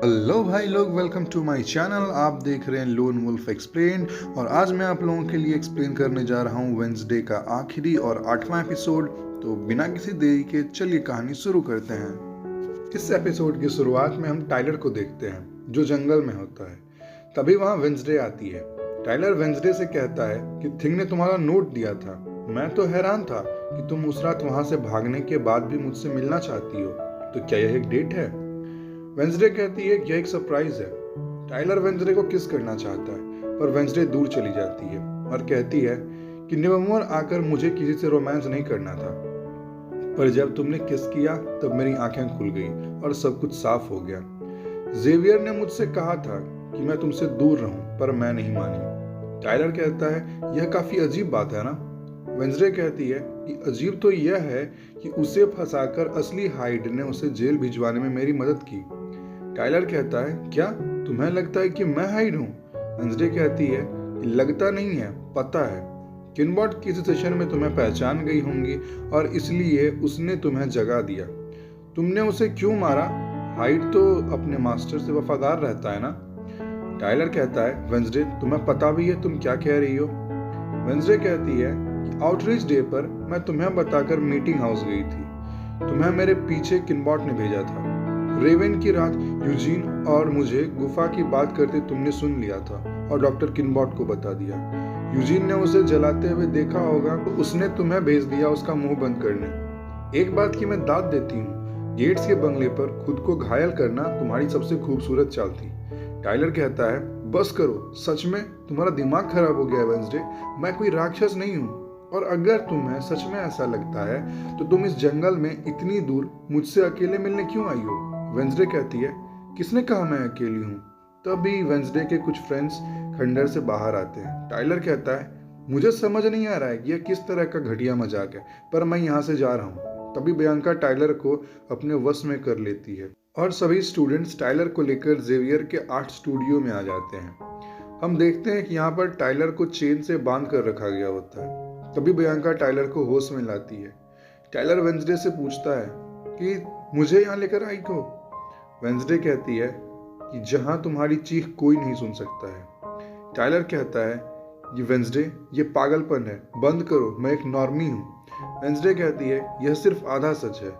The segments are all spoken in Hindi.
हेलो भाई लोग, वेलकम टू माय चैनल। आप देख रहे हैं लोन वुल्फ एक्सप्लेन और आज मैं आप लोगों के लिए एक्सप्लेन करने जा रहा हूँ वेंसडे का आखिरी और 8वां एपिसोड। तो बिना किसी देरी के चलिए कहानी शुरू करते हैं। इस एपिसोड की शुरुआत में हम टाइलर को देखते हैं जो जंगल में होता है। तभी वहाँ वेंसडे आती है। टाइलर वेंसडे से कहता है कि थिंग ने तुम्हारा नोट दिया था। मैं तो हैरान था कि तुम उस रात वहाँ से भागने के बाद भी मुझसे मिलना चाहती हो। तो क्या यह एक डेट है? वेंसडे कहती है कि यह एक सरप्राइज है। टाइलर वेंसडे को किस करना चाहता है पर वेंसडे दूर चली जाती है और कहती है कि नवंबर आकर मुझे किसी से रोमांस नहीं करना था, पर जब तुमने किस किया तब मेरी आंखें खुल गई और सब कुछ साफ हो गया। जेवियर ने मुझसे कहा था कि मैं तुमसे दूर रहूं, पर मैं नहीं मानी। टाइलर कहता है यह काफी अजीब बात है ना? वेंसडे कहती है कि अजीब तो यह है कि उसे फंसाकर असली हाइड ने उसे जेल भिजवाने में मेरी मदद की। टाइलर कहता है क्या तुम्हें लगता है कि मैं हाइड हूँ? वेंसडे कहती है कि लगता नहीं है, पता है। किनबॉट किसी सेशन में तुम्हें पहचान गई होंगी और इसलिए उसने तुम्हें जगा दिया। तुमने उसे क्यों मारा? हाइड तो अपने मास्टर से वफादार रहता है ना? टाइलर कहता है वेंसडे तुम्हें पता भी है तुम क्या कह रही हो? वेंसडे कहती है कि आउटरीच डे पर मैं तुम्हें बताकर मीटिंग हाउस गई थी। तुम्हें मेरे पीछे किनबॉट ने भेजा था। रेवन की रात यूजीन और मुझे गुफा की बात करते तुमने सुन लिया था और डॉक्टर किनबॉट को बता दिया। यूजीन ने उसे जलाते हुए देखा होगा तो उसने तुम्हें भेज दिया उसका मुंह बंद करने। एक बात की मैं दाद देती हूँ, गेट्स के बंगले पर खुद को घायल करना तुम्हारी सबसे खूबसूरत चाल थी। टाइलर कहता है बस करो, सच में तुम्हारा दिमाग खराब हो गया है वेंसडे। मैं कोई राक्षस नहीं हूँ, और अगर तुम्हें सच में ऐसा लगता है तो तुम इस जंगल में इतनी दूर मुझसे अकेले मिलने क्यों आई हो? वेंसडे कहती है किसने कहा मैं अकेली हूँ? तभी वेंसडे के कुछ फ्रेंड्स खंडर से बाहर आते हैं। टाइलर कहता है मुझे समझ नहीं आ रहा है यह किस तरह का घटिया मजाक है, पर मैं यहाँ से जा रहा हूँ। तभी बियांका टाइलर को अपने वश में कर लेती है और सभी स्टूडेंट्स टाइलर को लेकर जेवियर के आर्ट स्टूडियो में आ जाते हैं। हम देखते हैं कि यहाँ पर टाइलर को चेन से बांध कर रखा गया होता है। तभी बियांका टाइलर को होश में लाती है। टाइलर वेंसडे से पूछता है कि मुझे यहाँ लेकर आई को? वेंसडे कहती है कि जहां तुम्हारी चीख कोई नहीं सुन सकता है। टाइलर कहता है ये वेंसडे, ये पागलपन है, बंद करो, मैं एक नॉर्मी हूँ। वेंसडे कहती है यह सिर्फ आधा सच है।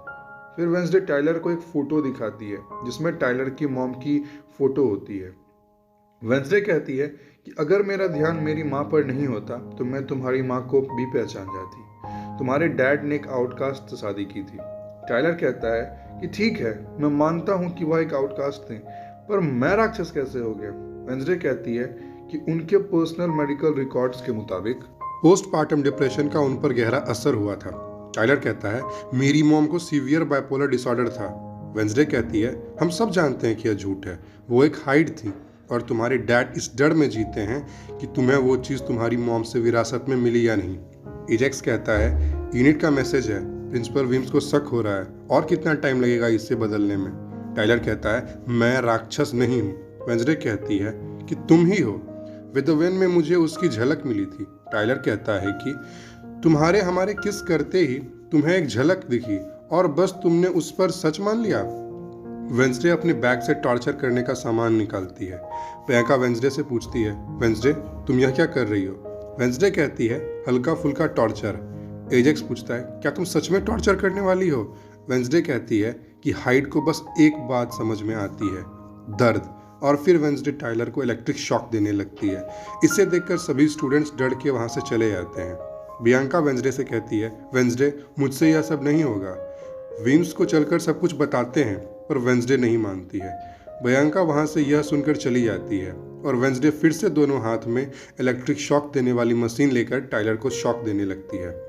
फिर वेंसडे टाइलर को एक फोटो दिखाती है जिसमें टाइलर की मॉम की फोटो होती है। वेंसडे कहती है कि अगर मेरा ध्यान मेरी माँ पर नहीं होता तो मैं तुम्हारी माँ को भी पहचान जाती। तुम्हारे डैड ने एक आउटकास्ट से शादी की थी। टाइलर कहता है कि ठीक है, मैं मानता हूं कि वह एक आउटकास्ट थे, पर मैं राक्षस कैसे हो गया? वेंसडे कहती है कि उनके पर्सनल मेडिकल रिकॉर्ड्स के मुताबिक पोस्टपार्टम डिप्रेशन का उन पर गहरा असर हुआ था। टाइलर कहता है मेरी मॉम को सीवियर बाइपोलर डिसऑर्डर था। वेंसडे कहती है हम सब जानते हैं कि यह झूठ है, वो एक हाइड थी और तुम्हारे डैड इस डर में जीते हैं कि तुम्हें वो चीज़ तुम्हारी मॉम से विरासत में मिली या नहीं। एजेक्स कहता है यूनिट का मैसेज है, प्रिंसिपल विम्स को शक हो रहा है और कितना टाइम लगेगा इससे बदलने में? टाइलर कहता है मैं राक्षस नहीं हूँ। वेंसडे कहती है कि तुम ही हो, विदवेन में मुझे उसकी झलक मिली थी। टाइलर कहता है कि तुम्हारे हमारे किस करते ही तुम्हें एक झलक दिखी और बस तुमने उस पर सच मान लिया। वेंसडे अपने बैग से टॉर्चर करने का सामान निकालती है। प्रियंका वेंसडे से पूछती है वेंसडे तुम यह क्या कर रही हो? वेंसडे कहती है हल्का फुल्का टॉर्चर। एजेक्स पूछता है क्या तुम सच में टॉर्चर करने वाली हो? वेंसडे कहती है कि हाइड को बस एक बात समझ में आती है, दर्द, और फिर वेंसडे टाइलर को इलेक्ट्रिक शॉक देने लगती है। इसे देखकर सभी स्टूडेंट्स डर के वहाँ से चले जाते हैं। बियांका वेंसडे से कहती है वेंसडे मुझसे यह सब नहीं होगा। विम्स को चलकर सब कुछ बताते हैं पर वेंसडे नहीं मानती है। बियांका वहाँ से यह सुनकर चली जाती है और वेंसडे फिर से दोनों हाथ में इलेक्ट्रिक शॉक देने वाली मशीन लेकर टाइलर को शॉक देने लगती है।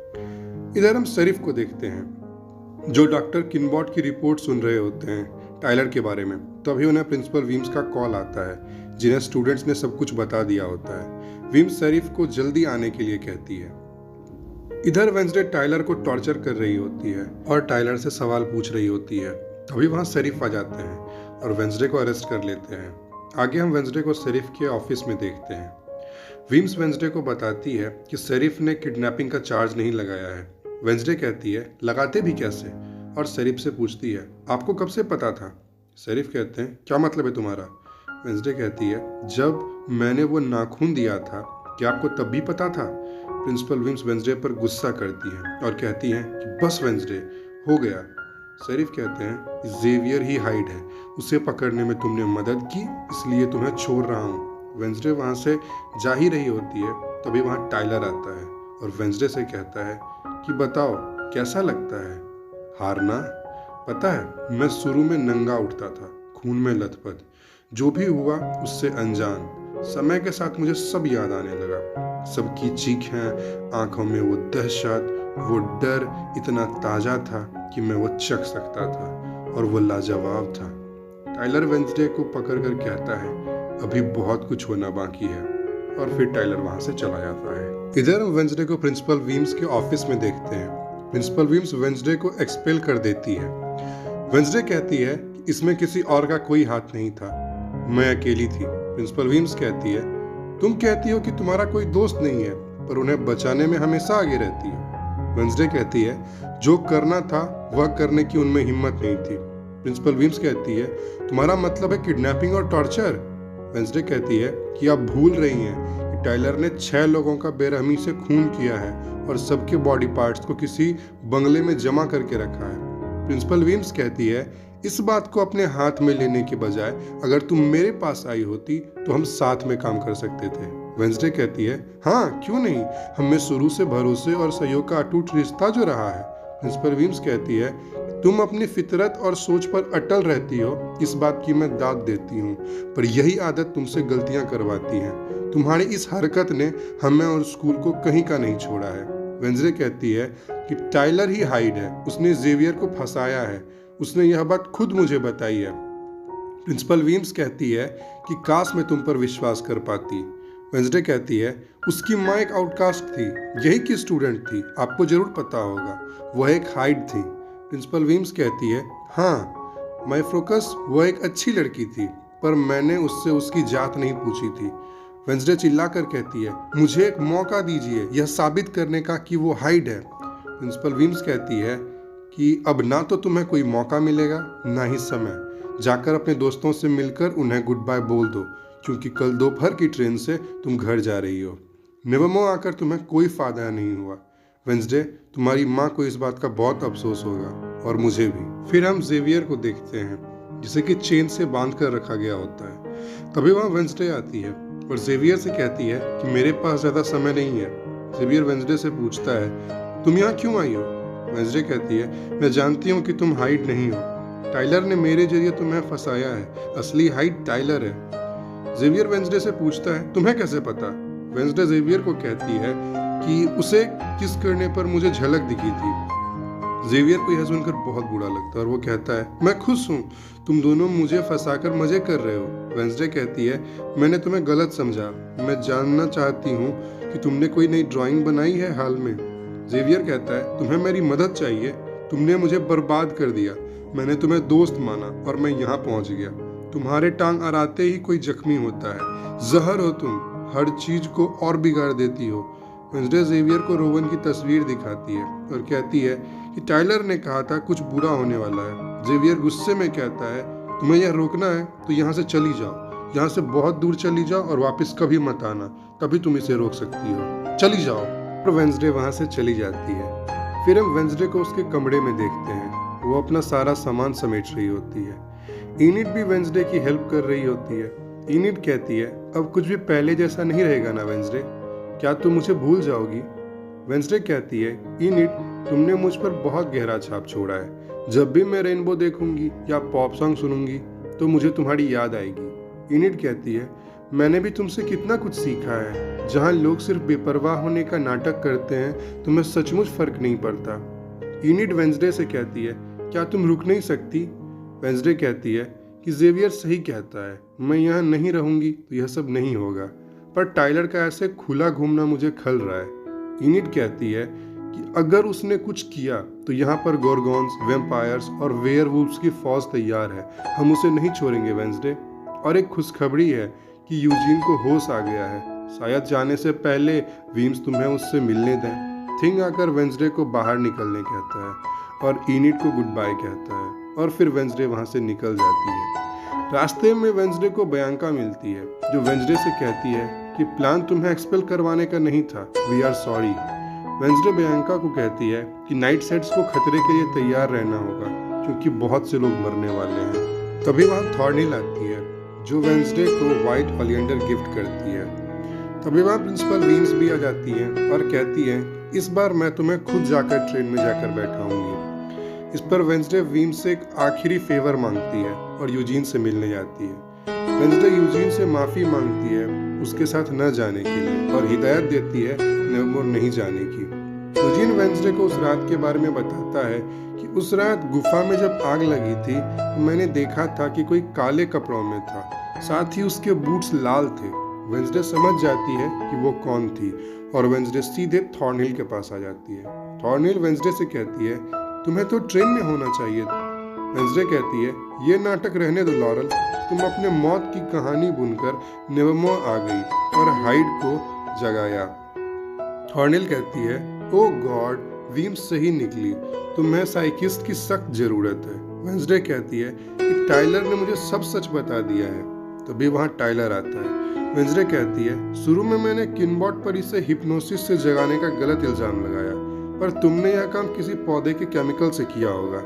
इधर हम शरीफ को देखते हैं जो डॉक्टर किनबॉट की रिपोर्ट सुन रहे होते हैं टाइलर के बारे में। तभी उन्हें प्रिंसिपल विम्स का कॉल आता है जिन्हें स्टूडेंट्स ने सब कुछ बता दिया होता है। विम्स शरीफ को जल्दी आने के लिए कहती है। इधर वेंसडे टाइलर को टॉर्चर कर रही होती है और टाइलर से सवाल पूछ रही होती है। तभी वहाँ शरीफ आ जाते हैं और वेंसडे को अरेस्ट कर लेते हैं। आगे हम वेंसडे को शरीफ के ऑफिस में देखते हैं। विम्स वेंसडे को बताती है कि शरीफ ने किडनैपिंग का चार्ज नहीं लगाया है। वेंसडे कहती है लगाते भी कैसे, और शरीफ से पूछती है आपको कब से पता था? शेरिफ कहते हैं, क्या मतलब है तुम्हारा? वेंसडे कहती है, जब मैंने वो नाखून दिया था, क्या आपको तब भी पता था? प्रिंसिपल विम्स वेंसडे पर गुस्सा करती हैं और कहती हैं कि बस वेंसडे, हो गया। शेरिफ कहते हैं, जेवियर ही हाइड है, उसे पकड़ने में तुमने मदद की, इसलिए तुम्हें छोड़ रहा हूँ। वेंसडे वहाँ से जा ही रही होती है, तभी वहाँ टाइलर आता है और वेंसडे से कहता है कि बताओ कैसा लगता है हारना? पता है, मैं शुरू में नंगा उठता था, खून में लथपथ, जो भी हुआ उससे अनजान। समय के साथ मुझे सब याद आने लगा, सबकी चीखें, आंखों में वो दहशत, वो डर इतना ताज़ा था कि मैं वो चख सकता था और वो लाजवाब था। टाइलर वेंसडे को पकड़कर कहता है, अभी बहुत कुछ होना बाकी है, और फिर टाइलर वहाँ से चला जाता है। इधर हम वेंसडे को प्रिंसिपल वीम्स के ऑफिस में देखते हैं। प्रिंसिपल वीम्स वेंसडे को एक्सपेल कर देती है। वेंसडे कहती है कि इसमें किसी और का कोई हाथ नहीं था, मैं अकेली थी। प्रिंसिपल वीम्स कहती है, तुम कहती हो कि तुम्हारा कोई दोस्त नहीं है, पर उन्हें बचाने में हमेशा आगे रहती है। वेंसडे कहती है, जो करना था वह करने की उनमें हिम्मत नहीं थी। प्रिंसिपल वीम्स कहती है, तुम्हारा मतलब है किडनैपिंग और टॉर्चर? वेंसडे कहती है कि आप भूल रही हैं कि टाइलर ने 6 लोगों का बेरहमी से खून किया है और सबके बॉडी पार्ट्स को किसी बंगले में जमा करके रखा है। प्रिंसिपल वीम्स कहती है, इस बात को अपने हाथ में लेने के बजाय अगर तुम मेरे पास आई होती तो हम साथ में काम कर सकते थे। वेंसडे कहती है, हाँ क्यों नहीं, हमें शुरू से भरोसे और सहयोग का अटूट रिश्ता जो रहा है। प्रिंसिपल वीम्स कहती है, तुम अपनी फितरत और सोच पर अटल रहती हो, इस बात की मैं दाद देती हूँ, पर यही आदत तुमसे गलतियाँ करवाती है। तुम्हारी इस हरकत ने हमें और स्कूल को कहीं का नहीं छोड़ा है। वेंसडे कहती है कि टाइलर ही हाइड है, उसने जेवियर को फंसाया है, उसने यह बात खुद मुझे बताई है। प्रिंसिपल वीम्स कहती है कि काश मैं तुम पर विश्वास कर पाती। वेंसडे कहती है, उसकी माँ एक आउटकास्ट थी, यही की स्टूडेंट थी, आपको जरूर पता होगा, वह एक हाइड थी। प्रिंसिपल वीम्स कहती है, हाँ माइफ्रोकस वह एक अच्छी लड़की थी, पर मैंने उससे उसकी जात नहीं पूछी थी। वेंसडे चिल्लाकर कहती है, मुझे एक मौका दीजिए यह साबित करने का कि वो हाइड है। प्रिंसिपल वीम्स कहती है कि अब ना तो तुम्हें कोई मौका मिलेगा, ना ही समय। जाकर अपने दोस्तों से मिलकर उन्हें गुड बाय बोल दो, क्योंकि कल दोपहर की ट्रेन से तुम घर जा रही हो। नेवमो आकर तुम्हें कोई फायदा नहीं हुआ। वेंसडे, तुम्हारी माँ को इस बात का बहुत अफसोस होगा, और मुझे भी। फिर हम जेवियर को देखते हैं, जिसे कि चेन से बांध कर रखा गया होता है। तभी वहाँ वेंसडे आती है और जेवियर से कहती है कि मेरे पास ज़्यादा समय नहीं है। जेवियर वेंसडे से पूछता है, तुम यहाँ क्यों आई हो? वेंसडे कहती है, मैं जानती हूँ कि तुम हाइड नहीं हो, टाइलर ने मेरे जरिए तुम्हें फंसाया है, असली हाइड टाइलर है। जेवियर वेंसडे से पूछता है, तुम्हें कैसे पता? वेंसडे जेवियर को कहती है कि उसे किस करने पर मुझे झलक दिखी थी। जेवियर को यह सुनकर बहुत बुरा लगता है और वो कहता है, मैं खुश हूँ, तुम दोनों मुझे फंसाकर मजे कर रहे हो। वेंसडे कहती है, मैंने तुम्हें गलत समझा, मैं जानना चाहती हूँ कि तुमने कोई नई ड्राइंग बनाई है हाल में। जेवियर कहता है, तुम्हें मेरी मदद चाहिए, तुमने मुझे बर्बाद कर दिया, मैंने तुम्हें दोस्त माना और मैं यहाँ पहुँच गया। तुम्हारे टांग अड़ाते ही कोई जख्मी होता है, जहर हो तुम, हर चीज को और बिगाड़ देती हो। वेंसडे जेवियर को रोवन की तस्वीर दिखाती है और कहती है कि टाइलर ने कहा था कुछ बुरा होने वाला है। जेवियर गुस्से में कहता है, तुम्हें यह रोकना है तो यहाँ से चली जाओ, यहाँ से बहुत दूर चली जाओ और वापस कभी मत आना, तभी तुम इसे रोक सकती हो, चली जाओ। और वेंसडे वहाँ से चली जाती है। फिर हम वेंसडे को उसके कमरे में देखते हैं, वो अपना सारा सामान समेट रही होती है। इनिड भी वेंसडे की हेल्प कर रही होती है। इनिड कहती है, अब कुछ भी पहले जैसा नहीं रहेगा ना वेंसडे, क्या तुम मुझे भूल जाओगी? वेंसडे कहती है, इनिड, तुमने मुझ पर बहुत गहरा छाप छोड़ा है, जब भी मैं रेनबो देखूंगी या पॉप सॉन्ग सुनूंगी तो मुझे तुम्हारी याद आएगी। इनिड कहती है, मैंने भी तुमसे कितना कुछ सीखा है, जहाँ लोग सिर्फ बेपरवाह होने का नाटक करते हैं तुम्हें सचमुच फर्क नहीं पड़ता। इनिड वेंसडे से कहती है, क्या तुम रुक नहीं सकती? वेंसडे कहती है कि जेवियर सही कहता है, मैं यहाँ नहीं रहूंगी तो यह सब नहीं होगा, पर टाइलर का ऐसे खुला घूमना मुझे खल रहा है। इनिड कहती है कि अगर उसने कुछ किया तो यहाँ पर गोरगॉन्स, वेम्पायर्स और वेयरवुल्व्स की फौज तैयार है, हम उसे नहीं छोड़ेंगे वेंसडे। और एक खुशखबरी है कि यूजीन को होश आ गया है, शायद जाने से पहले वीम्स तुम्हें उससे मिलने दें। थिंग आकर वेंसडे को बाहर निकलने कहता है और इनिड को गुड बाय कहता है। और फिर वेंसडे वहाँ से निकल जाती है। रास्ते में वेंसडे को बियांका मिलती है, जो वेंसडे से कहती है कि प्लान तुम्हें एक्सपेल करवाने का नहीं था, we are sorry. Wednesday Bianca को कहती है कि नाइट साइड्स को खतरे के लिए तैयार रहना होगा, क्योंकि बहुत से लोग मरने वाले हैं। तभी वहाँ थॉर्निल आती है, जो वेंसडे को व्हाइट ओलियंडर गिफ्ट करती है। तभी वहाँ प्रिंसिपल वीम्स भी आ जाती है और कहती है इस बार मैं तुम्हें खुद जाकर ट्रेन में जाकर बैठाऊंगी। इस पर वेंसडे वीम्स से एक आखिरी फेवर मांगती है और यूजीन से मिलने जाती है। वेंसडे यूजीन से माफ़ी मांगती है उसके साथ न जाने के लिए और हिदायत देती है नेवरमोर नहीं जाने की। यूजीन वेंसडे को उस रात के बारे में बताता है कि उस रात गुफा में जब आग लगी थी तो मैंने देखा था कि कोई काले कपड़ों में था, साथ ही उसके बूट्स लाल थे। वेंसडे समझ जाती है कि वो कौन थी और वेंसडे सीधे थॉर्नहिल के पास आ जाती है। थॉर्नहिल वेंसडे से कहती है तुम्हें तो ट्रेन में होना चाहिए। वेंसडे कहती है ये नाटक रहने दो लॉरल, तुम अपने मौत की कहानी बुनकर नेवरमोर आ गई और हाइड को जगाया। थॉर्नहिल कहती है ओ गॉड, वीम्स सही निकली, तुम्हें साइकिस्ट की सख्त जरूरत है। वेंसडे कहती है कि टाइलर ने मुझे सब सच बता दिया है। तभी वहाँ टाइलर आता है। वेंसडे कहती है शुरू में मैंने किनबॉट पर इसे हिप्नोसिस से जगाने का गलत इल्जाम लगाया, पर तुमने यह काम किसी पौधे के केमिकल से किया होगा।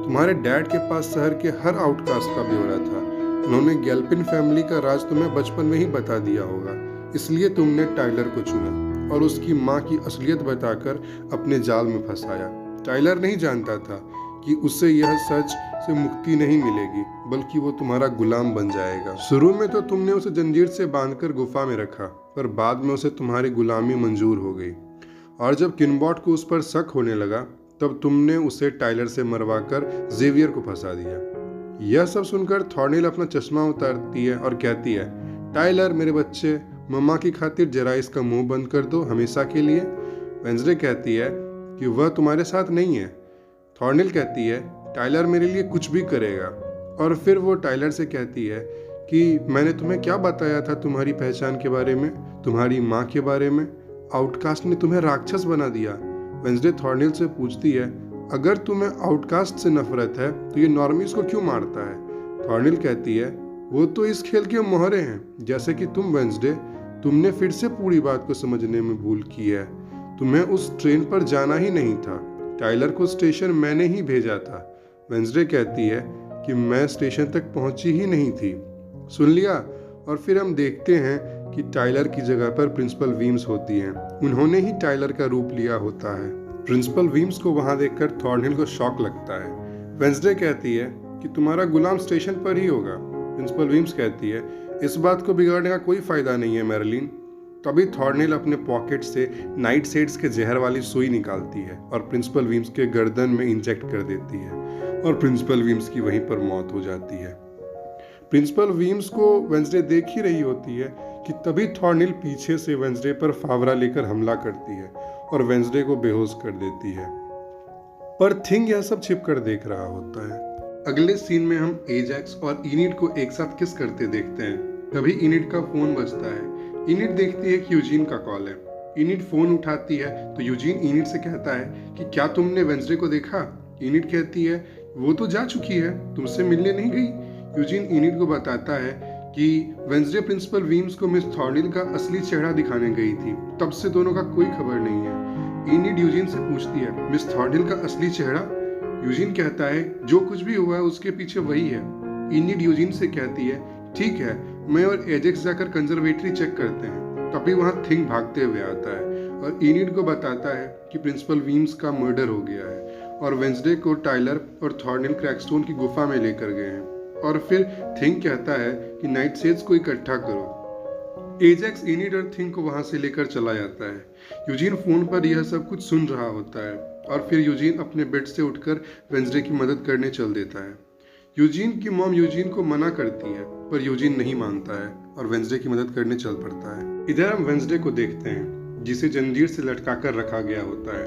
तुम्हारे डैड के पास शहर के हर आउटकास्ट का ब्यौरा था। उन्होंने गैल्पिन फैमिली का राज तुम्हें बचपन में ही बता दिया होगा, इसलिए तुमने टाइलर को चुना और उसकी माँ की असलियत बताकर अपने जाल में फंसाया। टाइलर नहीं जानता था कि उससे यह सच से मुक्ति नहीं मिलेगी, बल्कि वो तुम्हारा गुलाम बन जाएगा। शुरू में तो तुमने उसे जंजीर से बांधकर गुफा में रखा, पर बाद में उसे तुम्हारी गुलामी मंजूर हो गई। और जब किनबॉट को उस पर शक होने लगा, तब तुमने उसे टाइलर से मरवाकर जेवियर को फंसा दिया। यह सब सुनकर थॉर्नहिल अपना चश्मा उतारती है और कहती है टाइलर मेरे बच्चे, मम्मा की खातिर जरा इसका मुंह बंद कर दो हमेशा के लिए। वेंसडे कहती है कि वह तुम्हारे साथ नहीं है। थॉर्नहिल कहती है टाइलर मेरे लिए कुछ भी करेगा। और फिर वो टाइलर से कहती है कि मैंने तुम्हें क्या बताया था तुम्हारी पहचान के बारे में, तुम्हारी माँ के बारे में। आउटकास्ट ने तुम्हें राक्षस बना दिया। वेंसडे थॉर्नहिल से पूछती है अगर तुम्हें आउटकास्ट से नफरत है तो ये नॉर्मीज को क्यों मारता है। थॉर्नहिल कहती है वो तो इस खेल के मोहरे हैं, जैसे कि तुम वेंसडे, तुमने फिर से पूरी बात को समझने में भूल की है। तुम्हें उस ट्रेन पर जाना ही नहीं था, टाइलर को स्टेशन मैंने ही भेजा था। वेंसडे कहती है कि मैं स्टेशन तक पहुंची ही नहीं थी। सुन लिया। और फिर हम देखते हैं कि टाइलर की जगह पर प्रिंसिपल वीम्स होती हैं। उन्होंने ही टाइलर का रूप लिया होता है। प्रिंसिपल वीम्स को वहां देखकर थॉर्नहिल को शॉक लगता है। वेंसडे कहती है कि तुम्हारा गुलाम स्टेशन पर ही होगा। प्रिंसिपल वीम्स कहती है इस बात को बिगाड़ने का कोई फायदा नहीं है मैरिलिन। तभी थॉर्नहिल अपने पॉकेट से नाइट शेड्स के जहर वाली सुई निकालती है और प्रिंसिपल वीम्स के गर्दन में इंजेक्ट कर देती है और प्रिंसिपल वीम्स की वहीं पर मौत हो जाती है। प्रिंसिपल वीम्स को वेंसडे देख ही रही होती है कि तभी थॉर्नहिल पीछे से वेंसडे पर फावरा लेकर हमला करती है और वेंसडे को बेहोश कर देती है। पर थिंग यह सब छिप कर देख रहा होता है। अगले सीन में हम एजैक्स और इनिड को एक साथ किस करते देखते हैं। तभी इनिड का फोन बजता है। इनिड देखती है कि यूजीन का कॉल है। इनिड फोन उठाती है तो यूजीन इनिड से कहता है कि क्या तुमने वेंसडे को देखा। इनिड कहती है वो तो जा चुकी है, तुमसे मिलने नहीं गई। यूजीन इनिड को बताता है कि वेंसडे प्रिंसिपल वीम्स को मिस थॉर्नहिल का असली चेहरा दिखाने गई थी, तब से दोनों का कोई खबर नहीं है। इनिड यूजीन से पूछती है मिस थॉर्नहिल का असली चेहरा। यूजीन कहता है जो कुछ भी हुआ है उसके पीछे वही है। इनिड यूजीन से कहती है ठीक है, मैं और एजेक्स जाकर कंजर्वेटरी चेक करते हैं। तभी वहाँ थिंग भागते हुए आता है और इनिड को बताता है कि प्रिंसिपल वीम्स का मर्डर हो गया है और वेंसडे को टाइलर और थॉर्नहिल क्रैकस्टोन की गुफा में लेकर गए हैं। और फिर थिंग कहता है कि नाइट शेड्स को इकट्ठा करो। एजेक्स इनिड और थिंग को वहां से लेकर चला जाता है। यूजीन फोन पर यह सब कुछ सुन रहा होता है और फिर यूजीन अपने बेड से उठकर वेंसडे की मदद करने चल देता है। यूजीन की मॉम यूजीन को मना करती है, पर यूजीन नहीं मानता है और वेंसडे की मदद करने चल पड़ता है। इधर हम वेंसडे को देखते हैं, जिसे जंजीर से लटकाकर रखा गया होता है।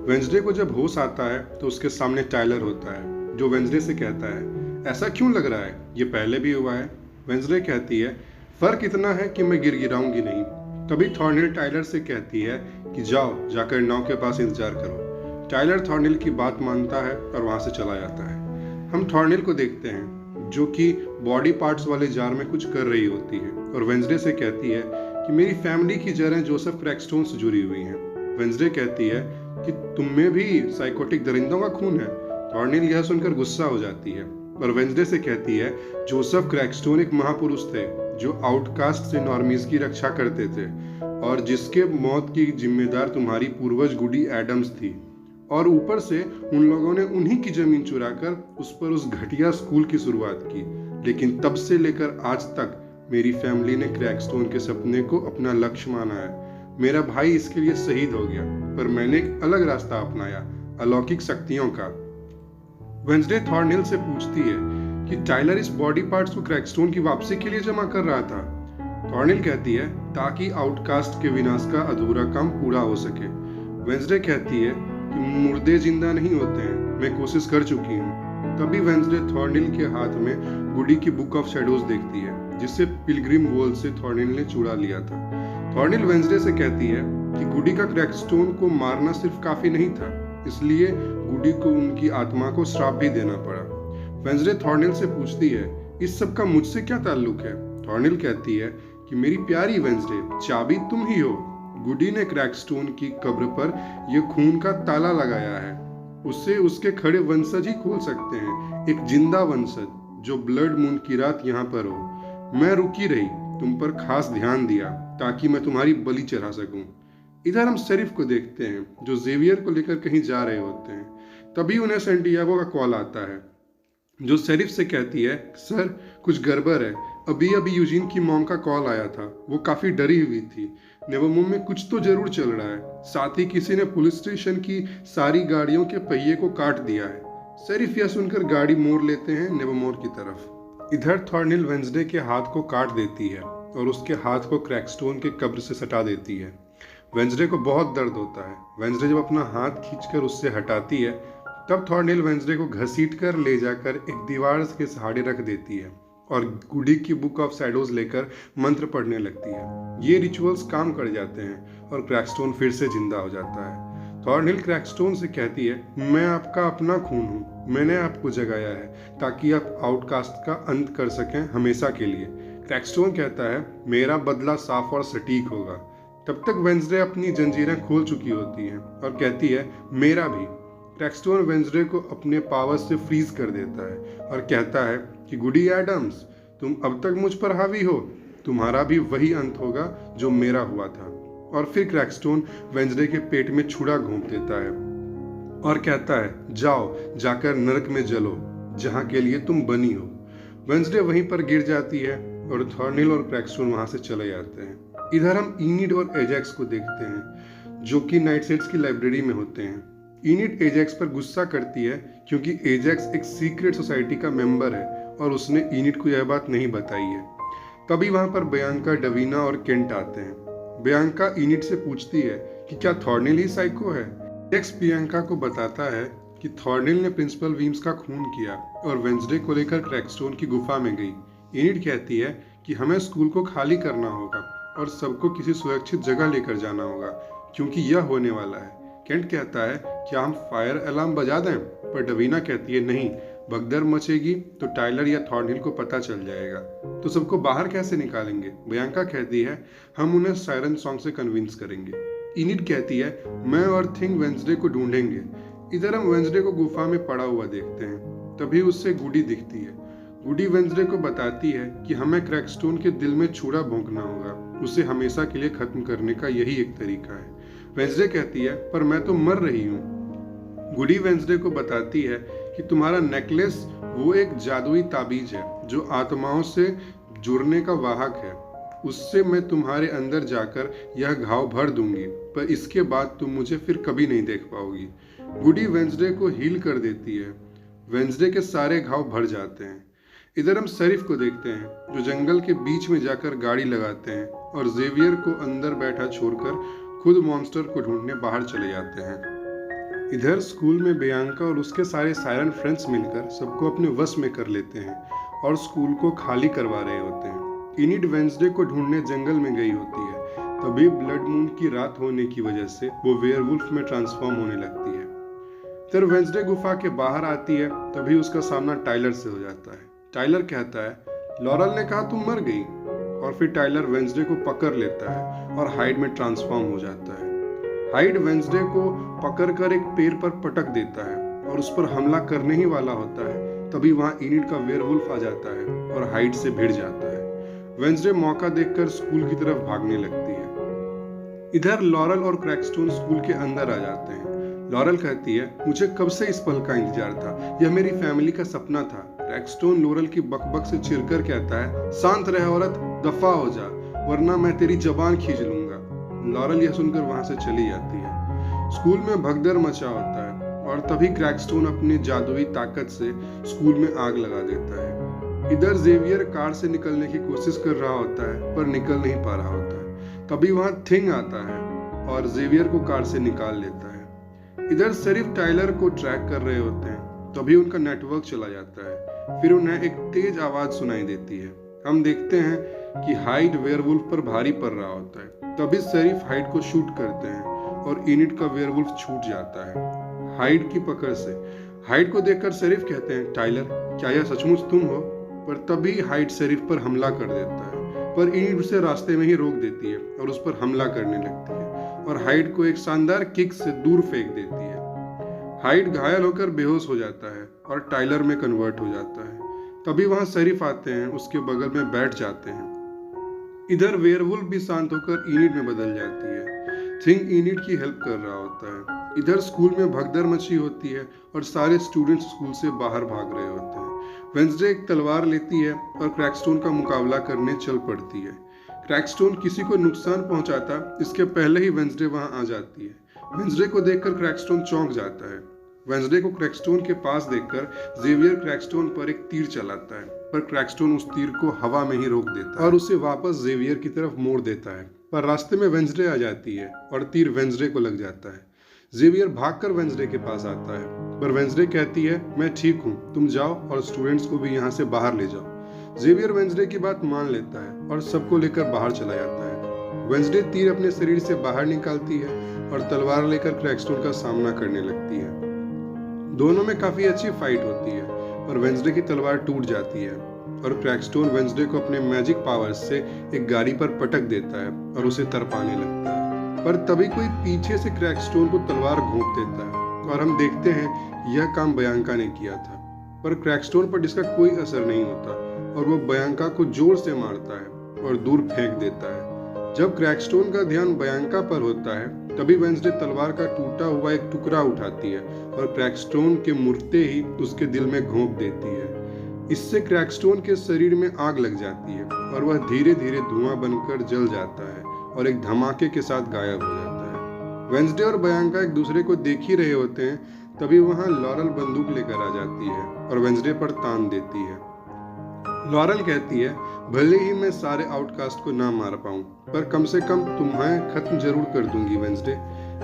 वेंसडे को जब होश आता है तो उसके सामने टाइलर होता है, जो वेंसडे से कहता है ऐसा क्यों लग रहा है, ये पहले भी हुआ है। वेंसडे कहती है फर्क इतना है कि मैं गिड़गिड़ाऊंगी नहीं। तभी थॉर्नहिल टाइलर से कहती है कि जाओ, जाकर नाव के पास इंतजार करो। टाइलर थॉर्नहिल की बात मानता है और वहां से चला जाता है। हम थॉर्नेल को देखते हैं जो कि बॉडी पार्ट्स वाले जार में कुछ कर रही होती है और वेंसडे से कहती है कि मेरी फैमिली की जड़ें जोसेफ क्रैकस्टोन से जुड़ी हुई हैं। वेंसडे कहती है कि तुम में भी साइकोटिक दरिंदों का खून है। थॉर्नेल यह सुनकर गुस्सा हो जाती है और वेंसडे से कहती है जोसेफ क्रैकस्टोन एक महापुरुष थे जो आउटकास्ट से नॉर्मीज की रक्षा करते थे और जिसके मौत की जिम्मेदार तुम्हारी पूर्वज गुडी एडम्स थी, और ऊपर से उन लोगों ने उन्हीं की जमीन चुराकर उस पर उस घटिया स्कूल की शुरुआत की। लेकिन तब से लेकर आज तक मेरी फैमिली ने क्रैकस्टोन के सपने को अपना लक्ष्य माना है। मेरा भाई इसके लिए शहीद हो गया, पर मैंने एक अलग रास्ता अपनाया, अलौकिक शक्तियों का। वेंसडे थॉर्नेल से पूछती है कि टाइलर इस बॉडी पार्ट्स को क्रैकस्टोन की वापसी के लिए जमा कर रहा था। थॉर्नेल कहती है ताकि आउटकास्ट के विनाश का अधूरा काम पूरा हो सके। वेंसडे कहती है कि मुर्दे जिंदा नहीं होते हैं, मैं कोशिश कर चुकी हूँ। तभी वेंसडे थॉर्नेल के हाथ में गुडी की बुक ऑफ शैडोज देखती है जिससे पिलग्रिम वॉल से थॉर्नेल ने चुरा लिया था। थॉर्नेल वेंसडे से कहती है कि गुडी का क्रैकस्टोन को मारना सिर्फ काफी नहीं था, इसलिए गुडी को उनकी आत्मा को श्राप भी देना पड़ा। वेंसडे थॉर्नेल से पूछती है इस सब का मुझसे क्या ताल्लुक है। थॉर्नेल कहती है कि मेरी प्यारी वेंसडे, चाबी तुम ही हो। गुडी ने क्रैकस्टोन की कब्र पर यह खून का ताला लगाया है, उससे उसके खड़े वंशज ही खोल सकते हैं, एक जिंदा वंशज जो ब्लड मून की रात यहाँ पर हो। मैं रुकी रही, तुम पर खास ध्यान दिया ताकि मैं तुम्हारी बलि चढ़ा सकूं। इधर हम शेरिफ को देखते हैं जो जेवियर को लेकर कहीं जा रहे होते हैं। तभी उन्हें सैंटियागो का कॉल आता है जो शेरिफ से कहती है सर कुछ गड़बड़ है, अभी अभी यूजीन की मॉम का कॉल आया था, वो काफी डरी हुई थी, नेवोमोर में कुछ तो जरूर चल रहा है, साथ ही किसी ने पुलिस स्टेशन की सारी गाड़ियों के पहिए को काट दिया है। शेरिफ यह सुनकर गाड़ी मोड़ लेते हैं नेवोमोर की तरफ। इधर थॉर्नेल वेंसडे के हाथ को काट देती है और उसके हाथ को क्रैकस्टोन के कब्र से सटा देती है। वेंसडे को बहुत दर्द होता है। वेंसडे जब अपना हाथ खींचकर उससे हटाती है तब थॉर्नेल वेंसडे को घसीट कर ले जाकर एक दीवार के सहारे रख देती है और गुडी की बुक ऑफ शैडोज लेकर मंत्र पढ़ने लगती है। ये रिचुअल्स काम कर जाते हैं और क्रैकस्टोन फिर से जिंदा हो जाता है। थॉर्नेल क्रैकस्टोन से कहती है मैं आपका अपना खून हूँ, मैंने आपको जगाया है ताकि आप आउटकास्ट का अंत कर सकें हमेशा के लिए। क्रैकस्टोन कहता है मेरा बदला साफ और सटीक होगा। तब तक वेंसडे अपनी जंजीरें खोल चुकी होती हैं और कहती है मेरा भी। क्रैकस्टोन वेंसडे को अपने पावर से फ्रीज कर देता है और कहता है कि गुडी एडम्स, तुम अब तक मुझ पर हावी हो, तुम्हारा भी वही अंत होगा जो मेरा हुआ था। और फिर क्रैकस्टोन वेंसडे के पेट में छुरा घोंप देता है और कहता है जाओ जाकर नरक में जलो जहां के लिए तुम बनी हो। वेंसडे वहीं पर गिर जाती है और थॉर्नेल और क्रैकस्टोन वहां से चले जाते हैं। इधर हम इनिड और एजेक्स को देखते हैं जो कि नाइटसेड्स की लाइब्रेरी में होते हैं। इनिड एजेक्स पर गुस्सा करती है क्योंकि एजेक्स एक सीक्रेट सोसाइटी का मेंबर है और उसने इनिड को यह बात नहीं बताई है। तभी वहां पर बियांका, डवीना और केंट आते हैं। बियांका इनिड से पूछती है कि क्या थॉर्नेल ही साइको है। एजेक्स बियांका को बताता है कि थॉर्नेल ने प्रिंसिपल वीम्स का खून किया और वेंसडे को लेकर क्रैकस्टोन की गुफा में गई। इनिड कहती है कि हमें स्कूल को खाली करना होगा और सबको किसी सुरक्षित जगह लेकर जाना होगा क्योंकि यह होने वाला है। केंट कहता है क्या हम फायर अलार्म बजा दें, पर डवीना कहती है नहीं, भगदड़ मचेगी तो टाइलर या थॉर्नेल को पता चल जाएगा, तो सबको बाहर कैसे निकालेंगे। बियांका कहती है हम उन्हें सायरन सॉन्ग से कन्विंस करेंगे। इनिड कहती है मैं और थिंग वेंसडे को ढूंढेंगे। इधर हम वेंसडे को गुफा में पड़ा हुआ देखते हैं। तभी उससे गुडी दिखती है। गुडी वेंसडे को बताती है कि हमें क्रैकस्टोन के दिल में छुरा भोंकना होगा, उसे हमेशा के लिए खत्म करने का यही एक तरीका है। वेंसडे कहती है पर मैं तो मर रही हूँ। गुडी वेंसडे को बताती है कि तुम्हारा नेकलेस वो एक जादुई ताबीज है जो आत्माओं से जुड़ने का वाहक है, उससे मैं तुम्हारे अंदर जाकर यह घाव भर दूंगी, पर इसके बाद तुम मुझे फिर कभी नहीं देख पाओगी। गुडी वेंसडे को हील कर देती है। वेंसडे के सारे घाव भर जाते हैं। इधर हम शेरिफ को देखते हैं जो जंगल के बीच में जाकर गाड़ी लगाते हैं और जेवियर को अंदर बैठा छोड़कर खुद मॉन्स्टर को ढूंढने बाहर चले जाते हैं। इधर स्कूल में बियांका और उसके सारे सायरन फ्रेंड्स मिलकर सबको अपने वश में कर लेते हैं और स्कूल को खाली करवा रहे होते हैं। इनिड वेंसडे को ढूंढने जंगल में गई होती है। तभी ब्लड मून की रात होने की वजह से वो वेयरवुल्फ में ट्रांसफॉर्म होने लगती है। जब वेंसडे गुफा के बाहर आती है तभी उसका सामना टाइलर से हो जाता है। टाइलर कहता है लॉरल ने कहा तुम मर गई, और फिर टाइलर वेंसडे को पकड़ लेता है और हाइड में ट्रांसफॉर्म हो जाता है। हाइड वेंसडे को पकड़कर एक पेड़ पर पटक देता है और उस पर हमला करने ही वाला होता है, तभी वहां इनिड का वेयरवुल्फ आ जाता है और हाइड से भिड़ जाता है। वेंसडे मौका देखकर स्कूल की तरफ भागने लगती है। इधर लॉरल और क्रैकस्टोन स्कूल के अंदर आ जाते हैं। लॉरल कहती है मुझे कब से इस पल का इंतजार था, यह मेरी फैमिली का सपना था। क्रैकस्टोन लॉरल की बकबक से चिढ़कर कहता है शांत रह औरत, दफा हो जा वरना मैं तेरी जबान खींच लूंगा। लॉरल यह सुनकर वहां से चली जाती है। स्कूल में भगदड़ मचा होता है और तभी क्रैकस्टोन अपनी जादुई ताकत से स्कूल में आग लगा देता है। इधर जेवियर कार से निकलने की कोशिश कर रहा होता है पर निकल नहीं पा रहा होता है। तभी वहां थिंग आता है और जेवियर को कार से निकाल लेता है। इधर शेरिफ टाइलर को ट्रैक कर रहे होते हैं, तभी उनका नेटवर्क चला जाता है। फिर उन्हें एक तेज आवाज सुनाई देती है। हम देखते हैं कि हाइड वेयरवुल्फ पर भारी पड़ रहा होता है। तभी शेरिफ हाइड को शूट करते हैं और इनिड का वेयरवुल्फ छूट जाता है हाइड की पकड़ से। हाइड को देखकर शेरिफ कहते हैं टाइलर क्या यह सचमुच तुम हो? पर तभी हाइड शेरिफ पर हमला कर देता है, पर इनिड उसे रास्ते में ही रोक देती है और उस पर हमला करने लगती है और हाइड को एक शानदार किक से दूर फेंक देती है। हाइड घायल होकर बेहोश हो जाता है और टाइलर में कन्वर्ट हो जाता है। तभी वहां शेरिफ आते हैं, उसके बगल में बैठ जाते हैं। इधर वेयरवुल्फ भी शांत होकर इनिड में बदल जाती है। थिंग इनिड की हेल्प कर रहा होता है। इधर स्कूल में भगदड़ मची होती है और सारे स्टूडेंट्स स्कूल से बाहर भाग रहे होते हैं। वेंसडे एक तलवार लेती है और क्रैकस्टोन का मुकाबला करने चल पड़ती है। क्रैकस्टोन किसी को नुकसान पहुंचाता इसके पहले ही वेंसडे वहां आ जाती है। वेंसडे को देखकर क्रैकस्टोन चौंक जाता है। वेंसडे को क्रैकस्टोन के पास देखकर जेवियर क्रैकस्टोन पर एक तीर चलाता है, पर क्रैकस्टोन उस तीर को हवा में ही रोक देता है और उसे वापस जेवियर की तरफ मोड़ देता है। पर रास्ते में वेंसडे आ जाती है और तीर वेंसडे को लग जाता है। जेवियर भागकर वेंसडे के पास आता है, पर वेंसडे कहती है मैं ठीक हूँ, तुम जाओ और स्टूडेंट्स को भी यहाँ से बाहर ले जाओ। जेवियर वेंसडे की बात मान लेता है और सबको लेकर बाहर चला जाता है। वेंसडे तीर अपने शरीर से बाहर निकालती है और तलवार लेकर क्रैकस्टोन का सामना करने लगती है। दोनों में काफी अच्छी फाइट होती है, पर वेंसडे की तलवार टूट जाती है और क्रैकस्टोन वेंसडे को अपने मैजिक पावर्स से एक गाड़ी पर पटक देता है और उसे तरपाने लगता है। पर तभी कोई पीछे से क्रैकस्टोन को तलवार घोंप देता है और हम देखते हैं यह काम बयांका ने किया था। पर क्रैकस्टोन पर इसका कोई असर नहीं होता और वो बयांका को जोर से मारता है और दूर फेंक देता है। जब क्रैकस्टोन का ध्यान बयांका पर होता है तभी वेंसडे तलवार का टूटा हुआ एक टुकड़ा उठाती है और क्रैकस्टोन के मुड़ते ही उसके दिल में घोंप देती है। इससे क्रैकस्टोन के शरीर में आग लग जाती है और वह धीरे धीरे धुआं बनकर जल जाता है और एक धमाके के साथ गायब हो जाता है। वेंसडे और बयांका एक दूसरे को देख ही रहे होते हैं, तभी वहां लॉरल बंदूक लेकर आ जाती है और वेंसडे पर तान देती है। लॉरल कहती है भले ही मैं सारे आउटकास्ट को ना मार पाऊं, पर कम से कम तुम्हें खत्म जरूर कर दूंगी वेंसडे।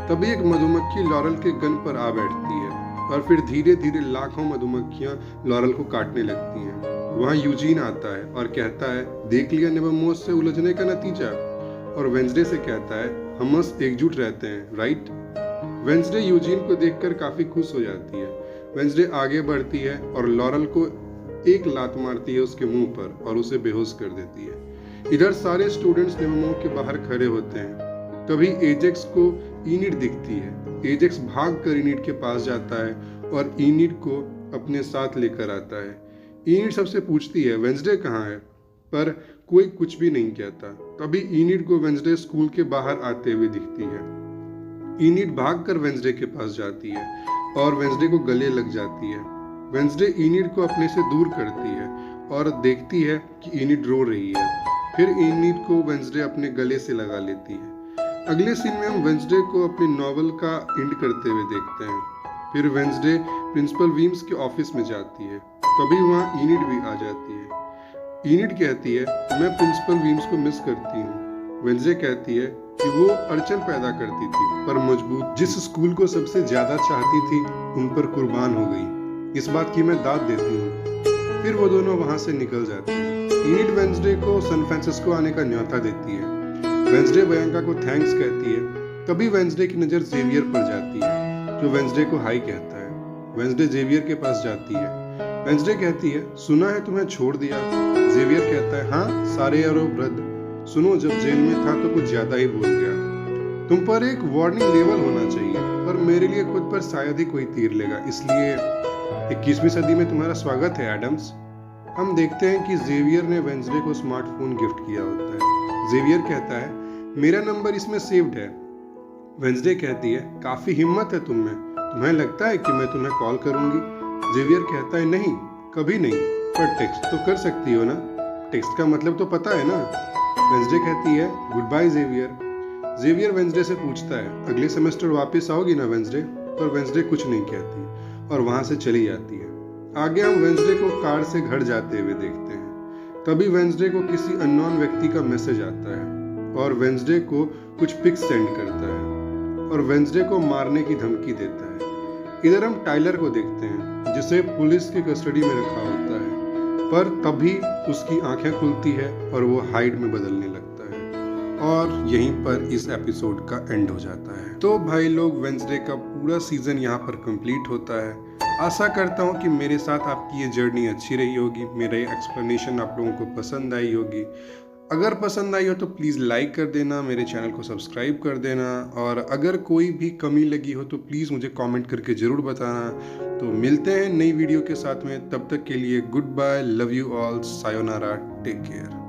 तभी एक मधुमक्खी लॉरल के गन पर आ बैठती है और फिर धीरे धीरे लाखों मधुमक्खियां लॉरल को काटने लगती हैं। वहां यूजीन आता है और कहता है देख लिया नेबरमोस से उलझने का नतीजा, और वेंसडे से कहता है हम बस एकजुट रहते हैं, राइट? वेंसडे यूजीन को देखकर काफी खुश हो जाती है। वेंसडे आगे बढ़ती है और लॉरल को एक लात मारती है उसके मुंह पर और उसे बेहोश कर देती है। इधर सारे स्टूडेंट्स नेबरमोस के बाहर खड़े होते हैं। तभी एजेक्स को इनिड दिखती है। एजेक्स भागकर इनिड के पास जाता है और इनिड को अपने साथ लेकर आता है। इनिड सबसे पूछती है वेंसडे कहाँ है, पर कोई कुछ भी नहीं कहता। तभी इनिड को वेंसडे स्कूल के बाहर आते हुए दिखती है। इनिड भागकर वेंसडे के पास जाती है और वेंसडे को गले लग जाती है। वेंसडे इनिड को अपने से दूर करती है और देखती है कि इनिड रो रही है। फिर इनिड को वेंसडे अपने गले से लगा लेती है। अगले सीन में हम वेंसडे को अपनी नॉवल का एंड करते हुए देखते हैं। फिर वेंसडे प्रिंसिपल वीम्स के ऑफिस में जाती है, तभी वहाँ इनिड भी आ जाती है। इनिड कहती है मैं प्रिंसिपल वीम्स को मिस करती हूँ। वेंसडे कहती है कि वो अड़चन पैदा करती थी, पर मजबूत जिस स्कूल को सबसे ज्यादा चाहती थी उन पर कुर्बान हो गई। इस बात की मैं दाद देती हूँ। फिर वो दोनों वहां से निकल जाते हैं। इनिड वेंसडे को सैन फ्रांसिस्को आने का न्योता देती है। वेंसडे बयांका को थैंक्स कहती है। तभी वेंसडे की नजर जेवियर पर जाती है, जो वेंसडे को हाई कहता है। वेंसडे जेवियर के पास जाती है। वेंसडे कहती है, सुना है तुम्हें छोड़ दिया। जेवियर कहता है, हाँ, सारे आरोप रद्द। सुनो, जब जेल में था तो कुछ ज्यादा ही बोल गया। तुम पर एक वार्निंग लेवल होना चाहिए, पर मेरे लिए खुद पर शायद ही कोई तीर लेगा, इसलिए 21वीं सदी में तुम्हारा स्वागत है एडम्स। हम देखते हैं कि जेवियर ने वेंसडे को स्मार्टफोन गिफ्ट किया होता है। जेवियर कहता है, मेरा नंबर इसमें सेव्ड है। वेंसडे कहती है, काफी हिम्मत है तुम में, तुम्हें लगता है कि मैं तुम्हें कॉल करूंगी? जेवियर कहता है, नहीं, कभी नहीं, पर टेक्स्ट तो कर सकती हो ना? टेक्स्ट का मतलब तो पता है ना? वेंसडे कहती है, good bye Xavier. Xavier Wednesday से पूछता है, अगले सेमेस्टर वापस आओगी ना वेंसडे? पर वेंसडे कुछ नहीं कहती और वहां से चली जाती है। आगे हम वेंसडे को कार से घर जाते हुए देखते हैं। तभी वेंसडे को किसी अननोन व्यक्ति का मैसेज आता है और वेंसडे को कुछ पिक्स सेंड करता है और वेंसडे को मारने की धमकी देता है। इधर हम टाइलर को देखते हैं जिसे पुलिस की कस्टडी में रखा होता है, पर तभी उसकी आंखें खुलती है और वो हाइड में बदलने लगता है और यहीं पर इस एपिसोड का एंड हो जाता है। तो भाई लोग, वेंसडे का पूरा सीजन यहाँ पर कंप्लीट होता है। आशा करता हूँ कि मेरे साथ आपकी ये जर्नी अच्छी रही होगी, मेरे एक्सप्लेनेशन आप लोगों को पसंद आई होगी। अगर पसंद आई हो तो प्लीज़ लाइक कर देना, मेरे चैनल को सब्सक्राइब कर देना, और अगर कोई भी कमी लगी हो तो प्लीज़ मुझे कमेंट करके ज़रूर बताना। तो मिलते हैं नई वीडियो के साथ में, तब तक के लिए good bye, love you all, sayonara, take care.